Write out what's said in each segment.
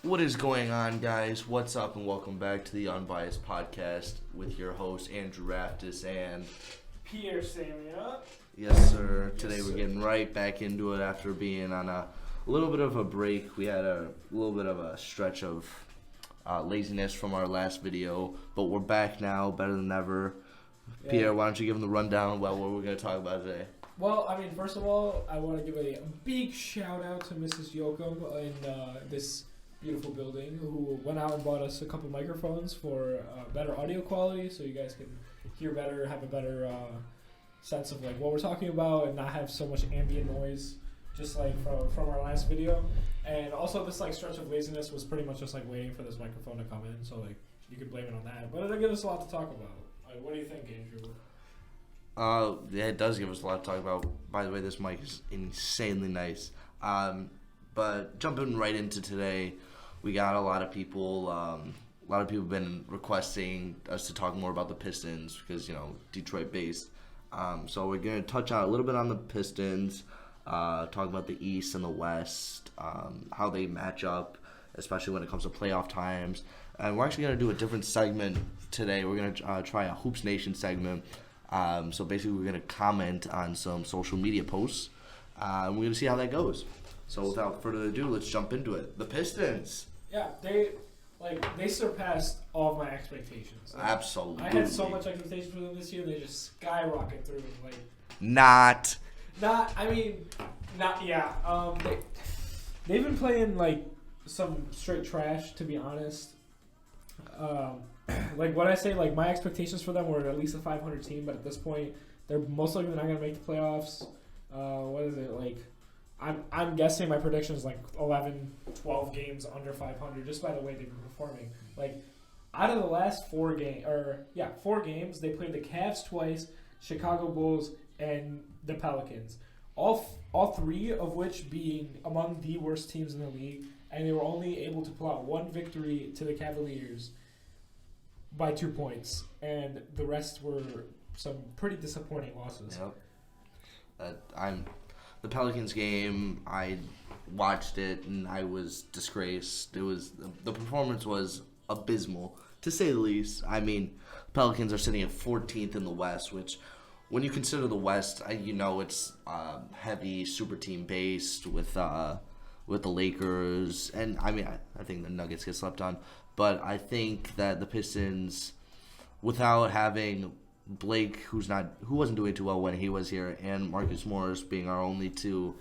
What is going on, guys? What's up, and welcome back to the UnBAIS podcast with your host Andrew Raftis and Pierre Samia. yes, sir. Today Yes, we're sir. getting right back into it after being on a little bit of a break. We had a little bit of a stretch of laziness from our last video, but we're back now, better than ever. Yeah. Pierre, why don't you give them the rundown about what we're going to talk about today? Well, I mean, first of all, I want to give a big shout out to Mrs. Yoakum in this beautiful building who went out and bought us a couple microphones for better audio quality, so you guys can hear better, have a better sense of like what we're talking about, and not have so much ambient noise, just like from our last video. And also, this like stretch of laziness was pretty much just like waiting for this microphone to come in, so like you could blame it on that. But it'll give us a lot to talk about. Like, what do you think, Andrew? Yeah, it does give us a lot to talk about. By the way, this mic is insanely nice. But jumping right into today, we got a lot of people. A lot of people have been requesting us to talk more about the Pistons because Detroit based. So we're gonna touch on a little bit on the Pistons, talk about the East and the West, how they match up, especially when it comes to playoff times. And we're actually gonna do a different segment today. We're gonna try a Hoops Nation segment. So basically, we're gonna comment on some social media posts. And we're gonna see how that goes. So without further ado, let's jump into it. The Pistons. Yeah, they surpassed all of my expectations. Like, Absolutely. I had so much expectations for them this year. They just skyrocket through. Like, Not. They've been playing like some straight trash, to be honest. Like what I say, like my expectations for them were at least a 500 team, but at this point, they're most likely not going to make the playoffs. What is it like? I'm guessing my prediction is like 11, 12 games under 500, just by the way they've been performing. Like, out of the last 4 games, they played the Cavs twice, Chicago Bulls, and the Pelicans. All three of which being among the worst teams in the league, and they were only able to pull out one victory to the Cavaliers by 2 points, and the rest were some pretty disappointing losses. Yep. The Pelicans game, I watched it and I was disgraced. The performance was abysmal, to say the least. I mean, Pelicans are sitting at 14th in the West, which, when you consider the West, it's heavy super team based with the Lakers, and I think the Nuggets get slept on, but I think that the Pistons, without having Blake, who wasn't doing too well when he was here, and Marcus Morris being our only two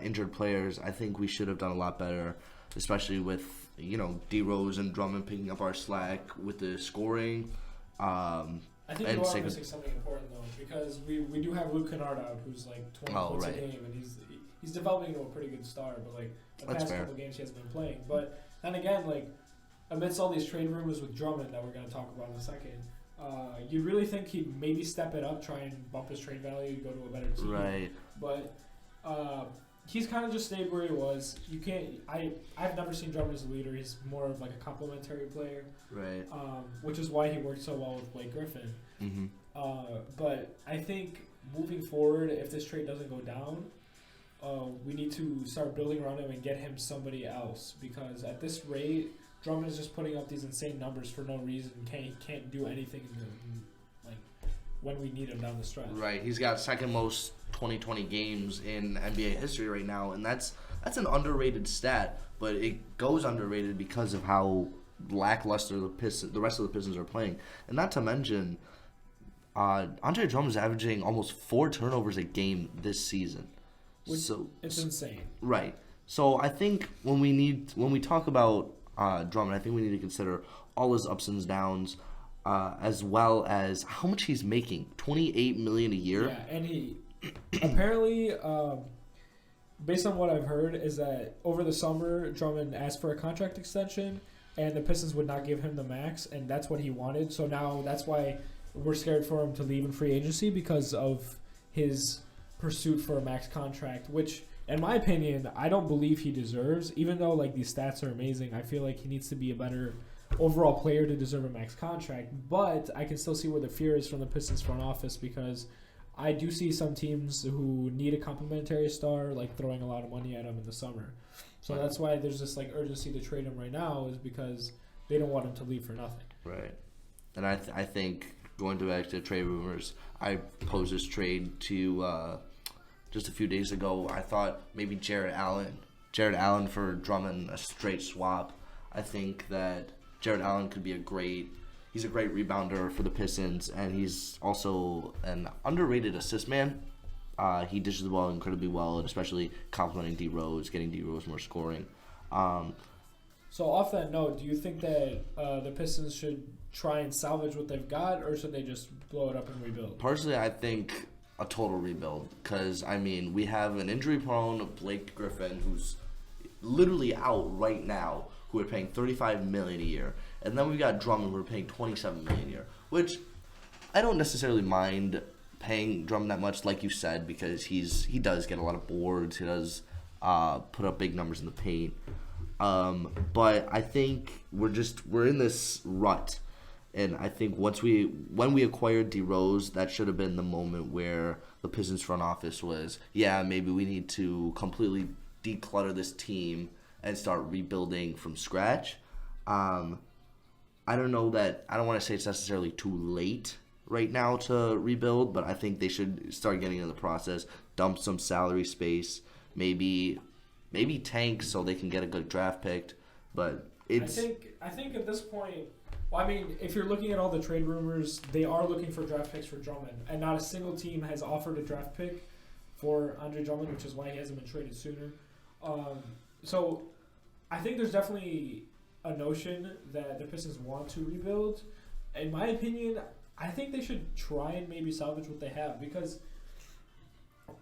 injured players, I think we should have done a lot better, especially with D Rose and Drummond picking up our slack with the scoring. I think you are missing something important though, because we do have Luke Kennard out, who's like 20 points a game, and he's developing into a pretty good star, but like the past couple games he hasn't been playing. But then again, like amidst all these trade rumors with Drummond that we're going to talk about in a second, you'd really think he'd maybe step it up, try and bump his trade value, go to a better team. Right. But he's kind of just stayed where he was. You can't. I've never seen Drummond as a leader. He's more of like a complementary player. Right. Which is why he worked so well with Blake Griffin. Mm-hmm. But I think moving forward, if this trade doesn't go down, we need to start building around him and get him somebody else, because at this rate, Drummond is just putting up these insane numbers for no reason. He can't do anything like when we need him down the stretch. Right. He's got second most 2020 games in NBA history right now, and that's an underrated stat, but it goes underrated because of how lackluster the rest of the Pistons are playing. And not to mention, Andre Drummond's averaging almost 4 turnovers a game this season. It's insane. Right. So I think when we talk about Drummond, I think we need to consider all his ups and downs, as well as how much he's making. $28 million a year. Yeah, and he apparently, based on what I've heard, is that over the summer Drummond asked for a contract extension, and the Pistons would not give him the max, and that's what he wanted. So now that's why we're scared for him to leave in free agency, because of his pursuit for a max contract, which, in my opinion, I don't believe he deserves. Even though like these stats are amazing, I feel like he needs to be a better overall player to deserve a max contract. But I can still see where the fear is from the Pistons front office, because I do see some teams who need a complementary star like throwing a lot of money at him in the summer. So that's why there's this like urgency to trade him right now, is because they don't want him to leave for nothing. Right. And I think, going back to trade rumors, I posed this trade to just a few days ago. I thought maybe Jared Allen for Drummond, a straight swap. I think that Jared Allen could be he's a great rebounder for the Pistons, and he's also an underrated assist man. He dishes the ball incredibly well, and especially complementing D Rose, getting D Rose more scoring. So off that note, do you think that the Pistons should try and salvage what they've got, or should they just blow it up and rebuild? Personally, I think a total rebuild, because we have an injury-prone Blake Griffin who's literally out right now, who are paying $35 million a year, and then we got Drummond who are paying $27 million a year, which I don't necessarily mind paying Drummond that much, like you said, because he does get a lot of boards, he does put up big numbers in the paint. But I think we're in this rut, and I think when we acquired D Rose, that should have been the moment where the Pistons front office was, maybe we need to completely declutter this team and start rebuilding from scratch. I don't want to say it's necessarily too late right now to rebuild, but I think they should start getting in the process, dump some salary space, maybe tank so they can get a good draft pick. But it's I think at this point, if you're looking at all the trade rumors, they are looking for draft picks for Drummond, and not a single team has offered a draft pick for Andre Drummond, which is why he hasn't been traded sooner. So I think there's definitely a notion that the Pistons want to rebuild. In my opinion, I think they should try and maybe salvage what they have, because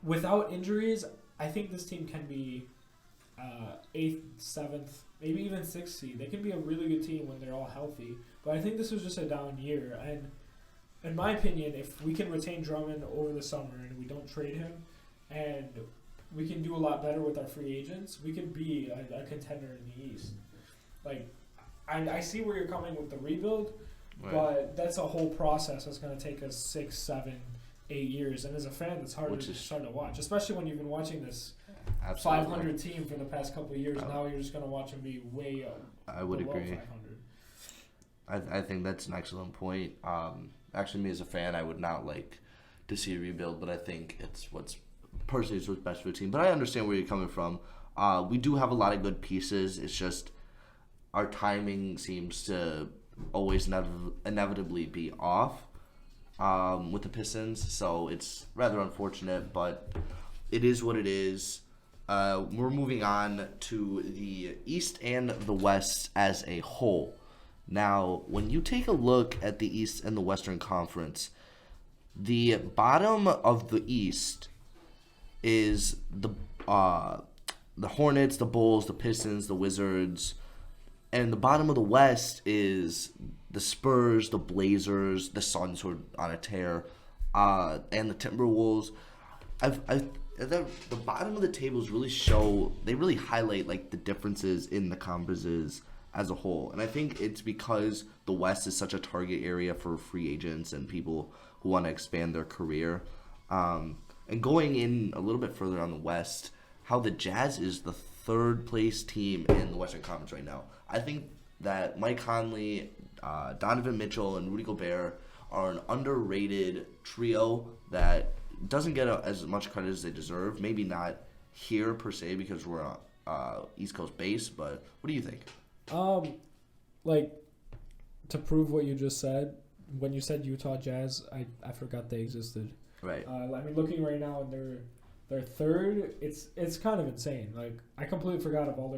without injuries, I think this team can be 8th, 7th, maybe even 6th seed. They can be a really good team when they're all healthy. But I think this was just a down year. And in my opinion, if we can retain Drummond over the summer and we don't trade him, and we can do a lot better with our free agents, we could be a contender in the East. I see where you're coming with the rebuild, right, but that's a whole process that's going to take us 6, 7, 8 years. And as a fan, it's hard to watch, especially when you've been watching this 500 team for the past couple of years. Now you're just going to watch them be way I would below agree. 500. I think that's an excellent point. Actually, me as a fan, I would not like to see a rebuild, but I think it's what's best for the team. But I understand where you're coming from. We do have a lot of good pieces. It's just our timing seems to always inevitably be off with the Pistons, so it's rather unfortunate, but it is what it is. We're moving on to the East and the West as a whole. Now, when you take a look at the East and the Western Conference, the bottom of the East is the Hornets, the Bulls, the Pistons, the Wizards, and the bottom of the West is the Spurs, the Blazers, the Suns, who are on a tear, and the Timberwolves. The bottom of the tables really highlight like the differences in the conferences as a whole, and I think it's because the West is such a target area for free agents and people who want to expand their career. And going in a little bit further on the West, how the Jazz is the third place team in the Western Conference right now. I think that Mike Conley, Donovan Mitchell, and Rudy Gobert are an underrated trio that doesn't get as much credit as they deserve. Maybe not here per se because we're East Coast base, but what do you think? To prove what you just said, when you said Utah Jazz, I forgot they existed. Right. Looking right now, and they're third. It's kind of insane. I completely forgot of all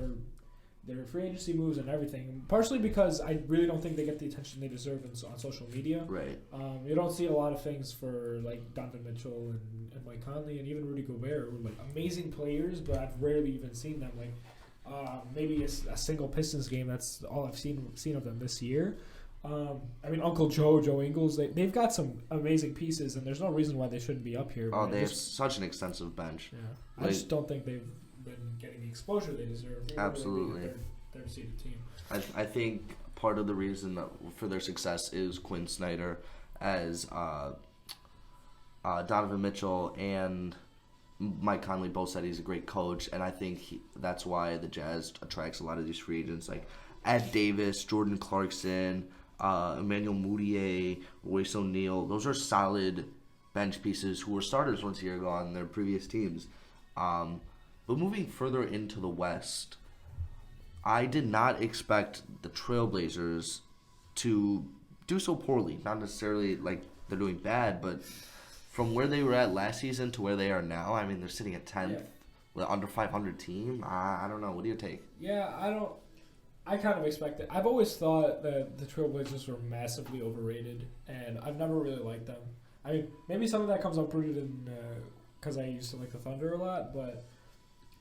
their free agency moves and everything. Partially because I really don't think they get the attention they deserve on social media. Right. You don't see a lot of things for Donovan Mitchell and Mike Conley and even Rudy Gobert, who are amazing players, but I've rarely even seen them. Maybe a single Pistons game. That's all I've seen of them this year. Uncle Joe Ingles, they've got some amazing pieces, and there's no reason why they shouldn't be up here. Oh, they have such an extensive bench. Yeah, I just don't think they've been getting the exposure they deserve. Absolutely. They're a seeded team. I think part of the reason for their success is Quinn Snyder as Donovan Mitchell and Mike Conley both said he's a great coach, and I think that's why the Jazz attracts a lot of these free agents like Ed Davis, Jordan Clarkson, Emmanuel Mudiay, Royce O'Neal. Those are solid bench pieces who were starters once a year ago on their previous teams. But moving further into the West, I did not expect the Trailblazers to do so poorly. Not necessarily like they're doing bad, but from where they were at last season to where they are now, I mean, they're sitting at 10th, with under 500 team. I don't know. What do you take? Yeah, I kind of expect it. I've always thought that the Trailblazers were massively overrated, and I've never really liked them. I mean, maybe some of that comes uprooted in because I used to like the Thunder a lot, but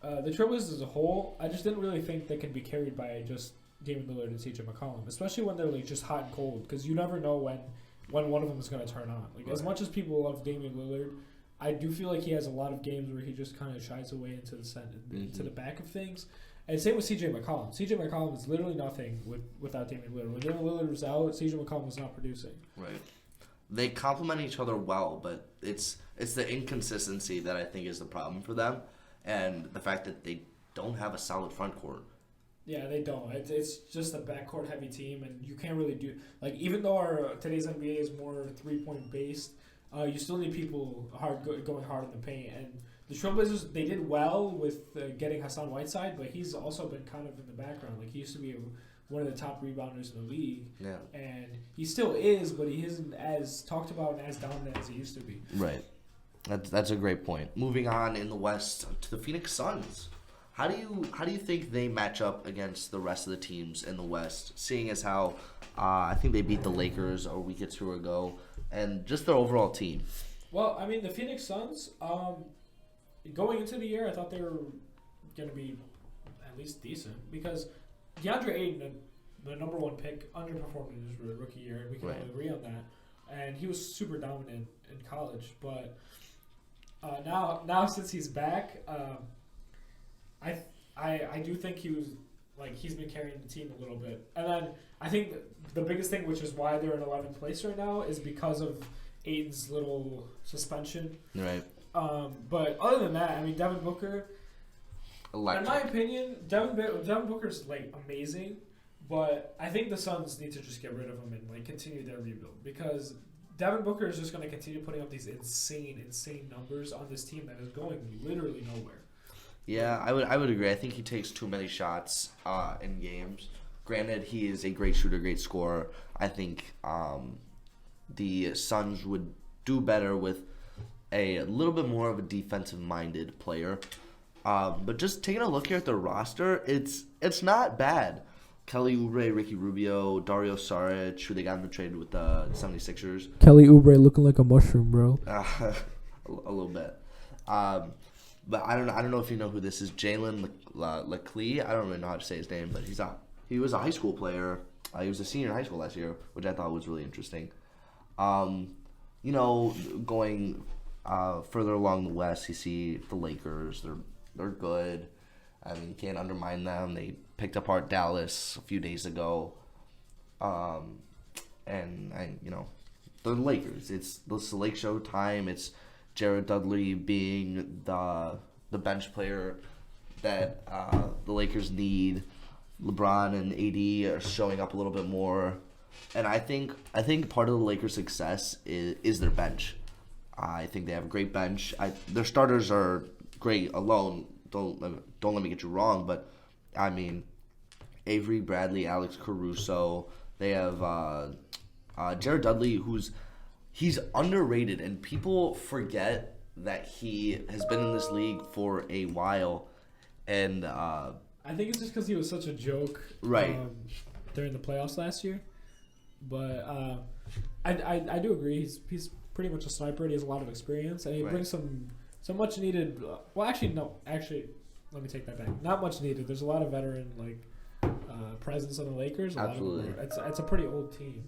the Trailblazers as a whole, I just didn't really think they could be carried by just Damian Lillard and CJ McCollum, especially when they're like just hot and cold, because you never know when one of them is going to turn on. Like as much as people love Damian Lillard, I do feel like he has a lot of games where he just kind of shies away into the center, into the back of things. And same with CJ McCollum. CJ McCollum is literally nothing without Damian Lillard. When Damian Lillard was out, CJ McCollum was not producing. Right. They complement each other well, but it's the inconsistency that I think is the problem for them, and the fact that they don't have a solid front court. Yeah, they don't. It's just a backcourt heavy team, and you can't really do like even though today's NBA is more 3-point based, you still need people going hard in the paint. And the Trailblazers, they did well with getting Hassan Whiteside, but he's also been kind of in the background. Like he used to be one of the top rebounders in the league, and he still is, but he isn't as talked about and as dominant as he used to be. Right. That's a great point. Moving on in the West to the Phoenix Suns. How do you think they match up against the rest of the teams in the West? Seeing as how I think they beat the Lakers a week or two ago, and just their overall team. Well, I mean the Phoenix Suns. Going into the year, I thought they were going to be at least decent because DeAndre Ayton, the number one pick, underperformed in his rookie year, and we can all agree on that. And he was super dominant in college, but now since he's back, I do think he's been carrying the team a little bit. And then I think the biggest thing, which is why they're in 11th place right now, is because of Aiden's little suspension. Right. But other than that, I mean, Devin Booker, Electric. in my opinion, Devin Booker's like amazing, but I think the Suns need to just get rid of him and like continue their rebuild because Devin Booker is just going to continue putting up these insane numbers on this team that is going literally nowhere. Yeah, I would agree. I think he takes too many shots in games. Granted, he is a great shooter, great scorer. I think the Suns would do better with a little bit more of a defensive-minded player. But just taking a look here at their roster, it's not bad. Kelly Oubre, Ricky Rubio, Dario Saric, who they got in the trade with the 76ers. Kelly Oubre looking like a mushroom, bro. A little bit. But I don't know if you know who this is. Jalen Leclerc. I don't really know how to say his name, but he was a high school player. He was a senior in high school last year, which I thought was really interesting. Going further along the West, you see the Lakers. They're good. I mean, you can't undermine them. They picked apart Dallas a few days ago. They're the Lakers. It's the Lake Show time. It's Jared Dudley being the bench player that the Lakers need. LeBron and AD are showing up a little bit more, and I think part of the Lakers' success is their bench. I think they have a great bench. Their starters are great alone. Don't let me get you wrong, but I mean, Avery Bradley, Alex Caruso. They have Jared Dudley, he's underrated, and people forget that he has been in this league for a while. And I think it's just because he was such a joke, right, during the playoffs last year. But I do agree. He's pretty much a sniper. And he has a lot of experience, and he brings some much needed. Let me take that back. Not much needed. There's a lot of veteran presence on the Lakers. Absolutely, it's a pretty old team.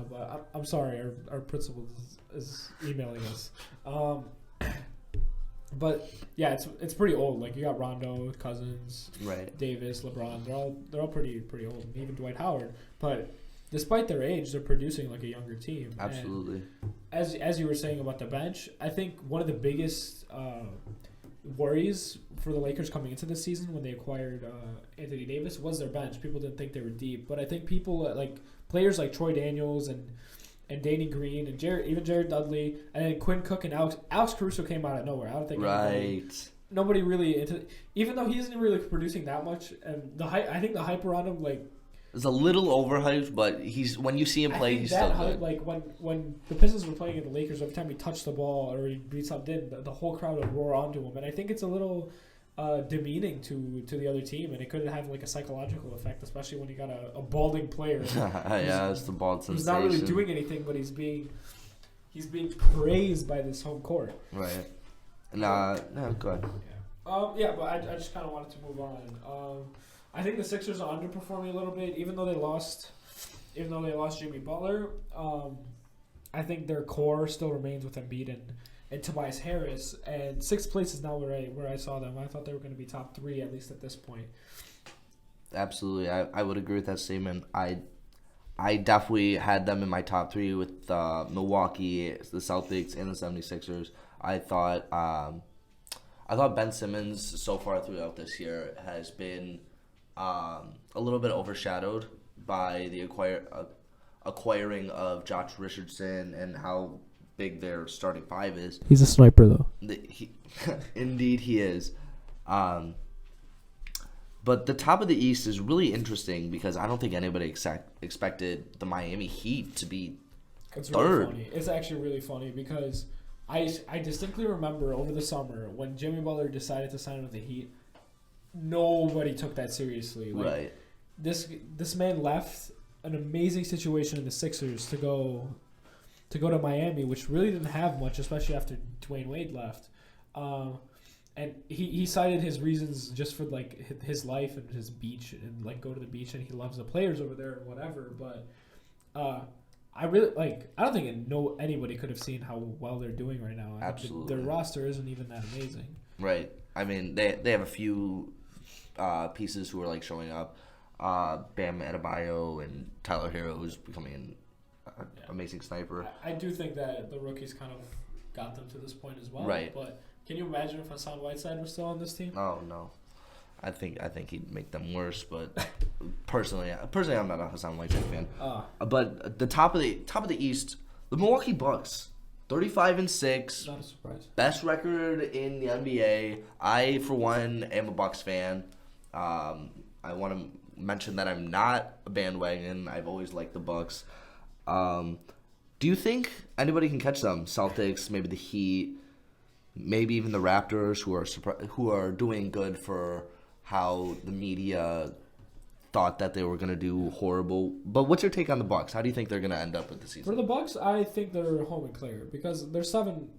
But I'm sorry, our principal is emailing us. But yeah, it's pretty old. Like you got Rondo, Cousins, right, Davis, LeBron. They're all pretty old. And even Dwight Howard. But despite their age, they're producing like a younger team. Absolutely. And as you were saying about the bench, I think one of the biggest worries for the Lakers coming into this season when they acquired Anthony Davis was their bench. People didn't think they were deep, but I think people like players like Troy Daniels and Danny Green and Jared Dudley and then Quinn Cook and Alex Caruso came out of nowhere. I don't think nobody really even though he isn't really producing that much, and I think the hype around him like it's a little overhyped, but when you see him play, he's still good. Like when the Pistons were playing at the Lakers, every time he touched the ball or he beat something, the whole crowd would roar onto him, and I think it's a little demeaning to the other team, and it could have like a psychological effect, especially when you got a balding player. Yeah, it's the bald sensation. He's not really doing anything, but he's being praised by this home court. Right. No, go ahead. Yeah. But I just kind of wanted to move on. I think the Sixers are underperforming a little bit, even though they lost Jimmy Butler. I think their core still remains with Embiid and Tobias Harris, and 6th place is now where I saw them. I thought they were going to be top 3 at least at this point. Absolutely, I would agree with that statement. I definitely had them in my top 3 with Milwaukee, the Celtics, and the 76ers. I thought Ben Simmons so far throughout this year has been a little bit overshadowed by the acquiring of Josh Richardson and how big their starting 5 is. He's a sniper, though. Indeed, he is. But the top of the East is really interesting because I don't think anybody expected the Miami Heat to be It's third. Really funny. It's actually really funny because I distinctly remember over the summer when Jimmy Butler decided to sign with the Heat, nobody took that seriously. Like, Right. This man left an amazing situation in the Sixers to go to Miami, which really didn't have much, especially after Dwayne Wade left. And he cited his reasons just for like his life and his beach and like go to the beach, and he loves the players over there and whatever. But I don't think anybody could have seen how well they're doing right now. Absolutely. Their roster isn't even that amazing. Right. I mean, they have a few pieces who are like showing up. Bam Adebayo and Tyler Hero, who's becoming an amazing sniper. I do think that the rookies kind of got them to this point as well. Right. But can you imagine if Hassan Whiteside was still on this team? Oh no, I think he'd make them worse. But personally, I'm not a Hassan Whiteside fan. But the top of the East, the Milwaukee Bucks, 35-6. Not a surprise. Best record in the NBA. I, for one, am a Bucks fan. I want to mention that I'm not a bandwagon. I've always liked the Bucks. Do you think anybody can catch them? Celtics, maybe the Heat, maybe even the Raptors, who are doing good for how the media thought that they were going to do horrible. But what's your take on the Bucks? How do you think they're going to end up with the season? For the Bucks, I think they're home and clear because they're 7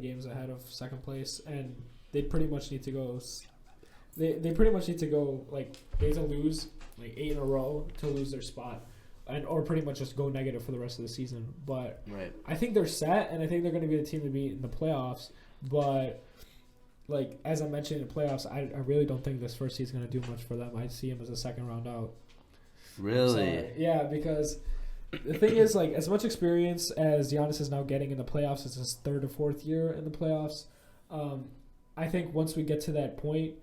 games ahead of second place, and they pretty much need to go. They pretty much need to go like they have to lose like 8 in a row to lose their spot, or pretty much just go negative for the rest of the season. But right. I think they're set, and I think they're going to be the team to beat in the playoffs. But like as I mentioned in the playoffs, I really don't think this first seed is going to do much for them. I see them as a second round out. Really? So, yeah, because the thing is, like, as much experience as Giannis is now getting in the playoffs, it's his 3rd or 4th year in the playoffs. I think once we get to that point,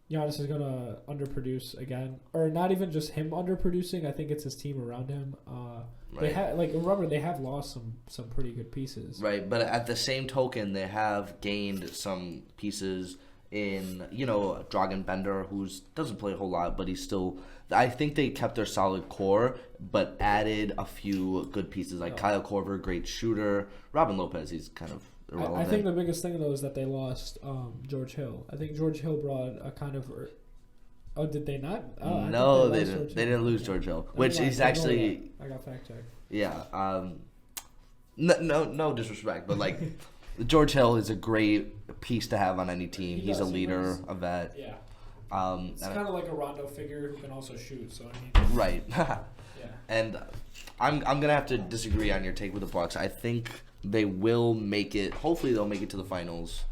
Giannis is going to underproduce again. Or not even just him underproducing, I think it's his team around him. Right. They have lost some pretty good pieces. Right, but at the same token, they have gained some pieces in, Dragan Bender, who doesn't play a whole lot, but he's still... I think they kept their solid core, but added a few good pieces, like Kyle Korver, great shooter. Robin Lopez, he's kind of irrelevant. I think the biggest thing, though, is that they lost George Hill. I think George Hill brought a kind of... Oh, did they not? No, they didn't. They didn't lose George Hill, which is actually... I got fact-checked. Yeah. No disrespect, but, like, George Hill is a great piece to have on any team. He's a leader, a vet. Yeah. It's kind of like a Rondo figure who can also shoot. So right. Yeah. And I'm gonna have to disagree on your take with the Bucks. I think they will make it. Hopefully, they'll make it to the finals.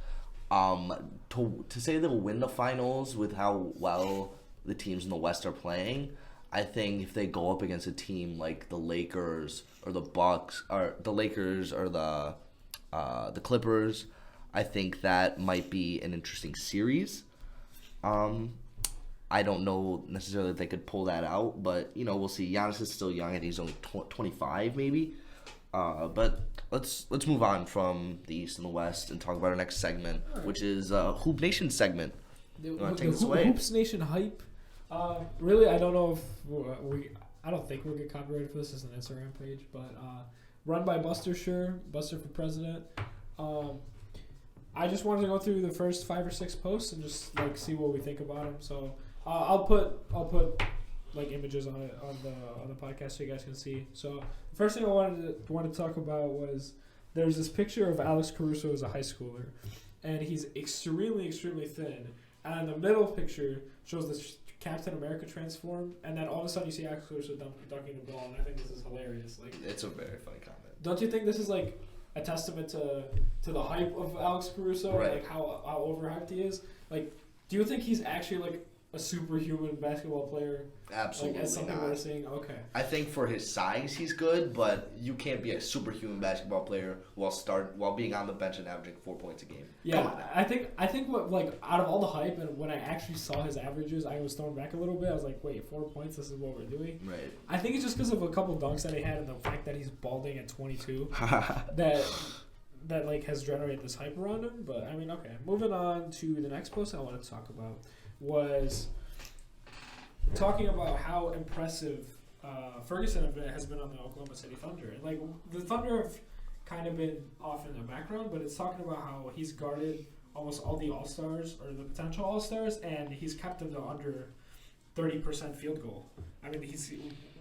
To say they'll win the finals with how well the teams in the West are playing, I think if they go up against a team like the Lakers or the Bucks or the Lakers or the Clippers, I think that might be an interesting series. I don't know necessarily if they could pull that out, but we'll see. Giannis is still young. I think he's only 25 maybe. But let's move on from the East and the West and talk about our next segment, which is Hoop Nation segment. The take this away? Hoops Nation hype. Really, I don't know if I don't think we'll get copyrighted for this as an Instagram page, but run by Buster Buster for president. I just wanted to go through the first 5 or 6 posts and just like see what we think about them. So I'll put like images on it on the podcast so you guys can see. So the first thing I wanted to talk about was there's this picture of Alex Caruso as a high schooler, and he's extremely thin. And the middle picture shows the Captain America transform, and then all of a sudden you see Alex Caruso dunking the ball, and I think this is hilarious. Like, it's a very funny comment. Don't you think this is like a testament to the hype of Alex Caruso, right? Like how overhyped he is. Like, do you think he's actually like a superhuman basketball player? Absolutely like, as something not. we're seeing? Okay. I think for his size, he's good, but you can't be a superhuman basketball player while being on the bench and averaging 4 points a game. Yeah, I think what like out of all the hype and when I actually saw his averages, I was thrown back a little bit. I was like, wait, 4 points? This is what we're doing? Right. I think it's just because of a couple dunks that he had and the fact that he's balding at 22 that like has generated this hype around him. But I mean, okay. Moving on to the next post I wanted to talk about was talking about how impressive Ferguson has been on the Oklahoma City Thunder. And like the Thunder have kind of been off in the background, but it's talking about how he's guarded almost all the All-Stars or the potential All-Stars, and he's kept them to under 30% field goal. I mean, he's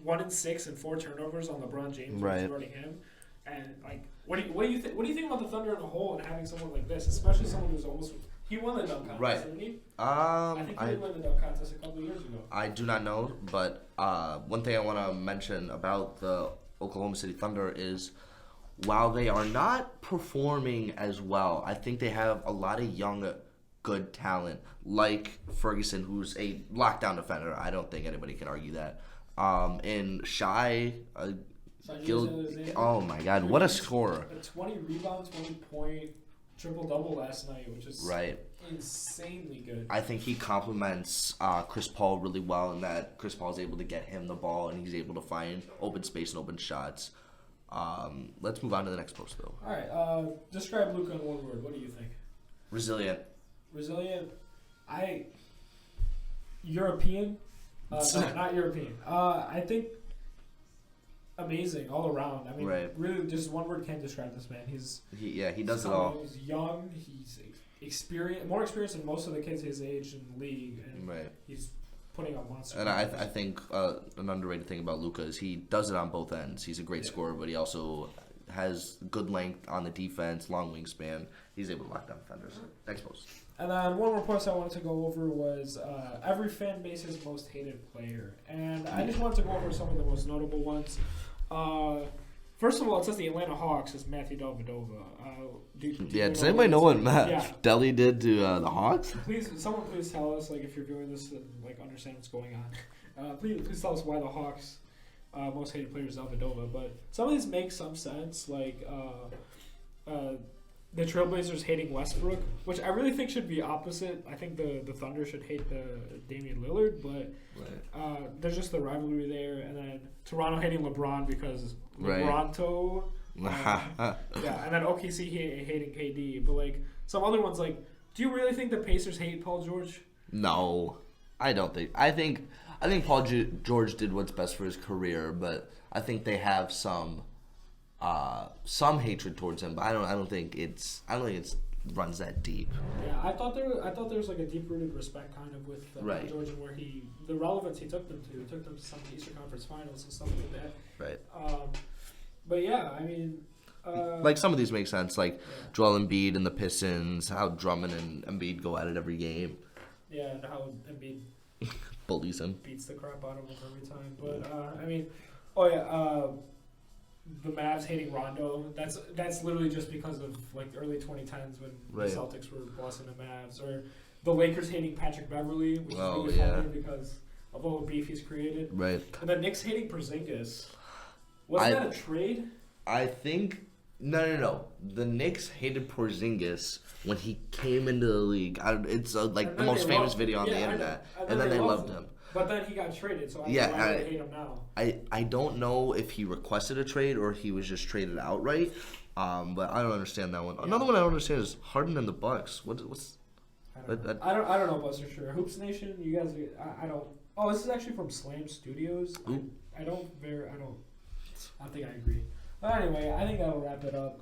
1 in 6 and 4 turnovers on LeBron James, right? Guarding him. And like, what do you think about the Thunder in a whole and having someone like this, especially someone who's almost he won the dunk contest, right? Didn't he? I think he won the dunk contest a couple years ago. I do not know, but one thing I want to mention about the Oklahoma City Thunder is while they are not performing as well, I think they have a lot of young, good talent like Ferguson, who's a lockdown defender. I don't think anybody can argue that. And Shai. Oh my God! What a scorer! A 20 rebound, 20-point triple-double last night, which is right. Insanely good. I think he complements Chris Paul really well in that Chris Paul is able to get him the ball and he's able to find open space and open shots. Let's move on to the next post, though. All right. Describe Luka in one word. What do you think? Resilient. Resilient. European. Not European. I think amazing all around. I mean, really, just one word can't describe this man. He does it all. He's young. He's more experienced than most of the kids his age in the league, and he's putting up monster. And I think an underrated thing about Luka is he does it on both ends. He's a great scorer, but he also has good length on the defense, long wingspan. He's able to lock down defenders. Next post. And then one more post I wanted to go over was every fan base's most hated player. And I just wanted to go over some of the most notable ones. First of all, it says the Atlanta Hawks is Matthew Dellavedova. Does anybody know what Matt Delly did to the Hawks? Someone please tell us, like, if you're doing this and like understand what's going on. Please tell us why the Hawks most hated player is Dellavedova. But some of these make some sense, like the Trailblazers hating Westbrook, which I really think should be opposite. I think the Thunder should hate Damian Lillard, but there's just the rivalry there. And then Toronto hating LeBron because LeBronto. And then OKC hating KD. But like some other ones, like, do you really think the Pacers hate Paul George? No, I don't think. I think Paul George did what's best for his career, but I think they have some hatred towards him, but I don't think it runs that deep. Yeah, I thought there was like a deep rooted respect kind of with George and where the relevance he took them to. He took them to some Eastern Conference Finals and stuff like that. Right. But yeah, I mean, like some of these make sense, like Joel Embiid and the Pistons, how Drummond and Embiid go at it every game. Yeah, and how Embiid bullies him, beats the crap out of him every time. But I mean, the Mavs hating Rondo, that's literally just because of like the early 2010s when the Celtics were bossing the Mavs, or the Lakers hating Patrick Beverly, which is really funny because of all the beef he's created. Right. And the Knicks hating Porzingis. Wasn't that a trade? I think no. The Knicks hated Porzingis when he came into the league. It's like the most famous video on the internet, and then they loved him. But then he got traded, so I hate him now. I don't know if he requested a trade or he was just traded outright. But I don't understand that one. Yeah. Another one I don't understand is Harden and the Bucks. What's I don't know Buster for sure. Hoops Nation, you guys. I don't. Oh, this is actually from Slam Studios. I don't think I agree. But anyway, I think that'll wrap it up.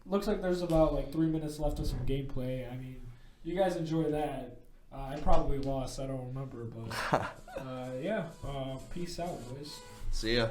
Looks like there's about 3 minutes left of some gameplay. I mean, you guys enjoy that. I probably lost. I don't remember, but yeah. Peace out, boys. See ya.